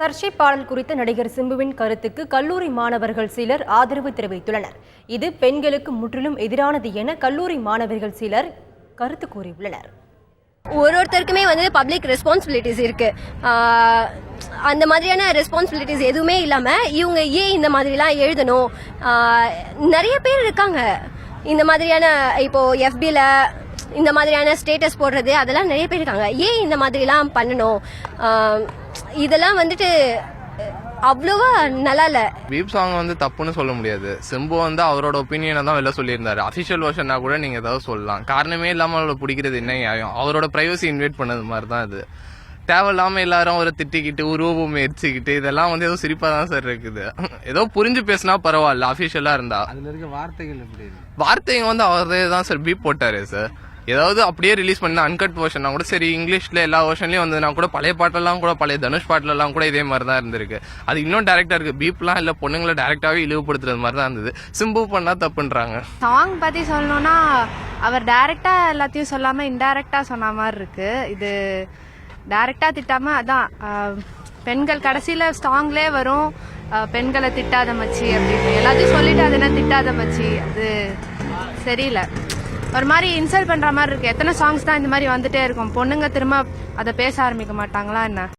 சர்ச்சை பாடல் குறித்த நடிகர் சிம்புவின் கருத்துக்கு கல்லூரி மாணவர்கள் சிலர் ஆதரவு தெரிவித்துள்ளனர். இது பெண்களுக்கு முற்றிலும் எதிரானது என கல்லூரி மாணவர்கள் சிலர் கருத்து கூறியுள்ளனர். ஒருத்தருக்குமே பப்ளிக் ரெஸ்பான்சிபிலிட்டிஸ் இருக்கு. அந்த மாதிரியான ரெஸ்பான்சிபிலிட்டிஸ் எதுவுமே இல்லாம இவங்க ஏன் இந்த மாதிரிலாம் எழுதணும்? நிறைய பேர் இருக்காங்க இந்த மாதிரியான, இப்போ எஃபில இந்த மாதிரியான ஸ்டேட்டஸ் போடுறது, அதெல்லாம் நிறைய பேர் இருக்காங்க. ஏன் இந்த மாதிரிலாம் பண்ணணும்? இதெல்லாம் அவ்வளோவா நல்லா இல்ல. பீப் சாங் தப்புன்னு சொல்ல முடியாது. சிம்பு அவரோட ஒப்பீனியனை தான் வெளில சொல்லியிருந்தாரு. அஃபிஷியல் வெர்ஷனா கூட நீங்க ஏதாவது சொல்லலாம். காரணமே இல்லாம அவரோட பிடிக்கிறது என்ன நியாயம்? அவரோட பிரைவசி இன்வைட் பண்ணது மாதிரி தான் இது. தேவையில்லாம எல்லாரும் அவரை திட்டிக்கிட்டு உருவம் எரிச்சுக்கிட்டு இதெல்லாம் ஏதோ சிரிப்பா தான் சார் இருக்குது. ஏதோ புரிஞ்சு பேசினா பரவாயில்ல, அஃபிஷியலா இருந்தா. அதுல இருக்க வார்த்தைகள் எப்படி? வார்த்தைங்க அவரே தான் சார் பீப் போட்டாரு சார். ஏதாவது அப்படியே ரிலீஸ் பண்ண அன்கட் வெர்ஷனா கூட சரி, இங்கிலீஷ்ல எல்லா வெர்ஷன்லயும் வந்ததுனா கூட பழைய பாட்டெல்லாம் கூட, பழைய தனுஷ் பாட்டுலாம் கூட இதே மாதிரி தான் இருந்திருக்கு. அது இன்னும் டைரக்டா இருக்கு. பீப்லாம் இல்ல, பொண்ணுங்களை டைரக்டாவே இழிவுபடுத்துறது மாதிரி தான் இருந்தது. சிம்பு பண்ணா தப்புன்றாங்க. சாங் பத்தி சொல்லணும்னா அவர் டைரக்டா எல்லாத்தையும் சொல்லாம இன்டைரக்டா சொன்ன மாதிரி இருக்கு. இது டைரக்டா திட்டாம, அதான் பெண்கள் கடைசியில சாங்லே வரும், பெண்களை திட்டாத மச்சி அப்படின்னு எல்லாத்தையும் சொல்லிட்டு அது என்ன திட்டாத மச்சி, அது சரியில்லை. ஒரு மாதிரி இன்சல்ட் பண்ற மாதிரி இருக்கு. எத்தனை சாங்ஸ் தான் இந்த மாதிரி வந்துட்டே இருக்கும்? பொண்ணுங்க திரும்ப அதை பேச ஆரம்பிக்க மாட்டாங்களா என்ன?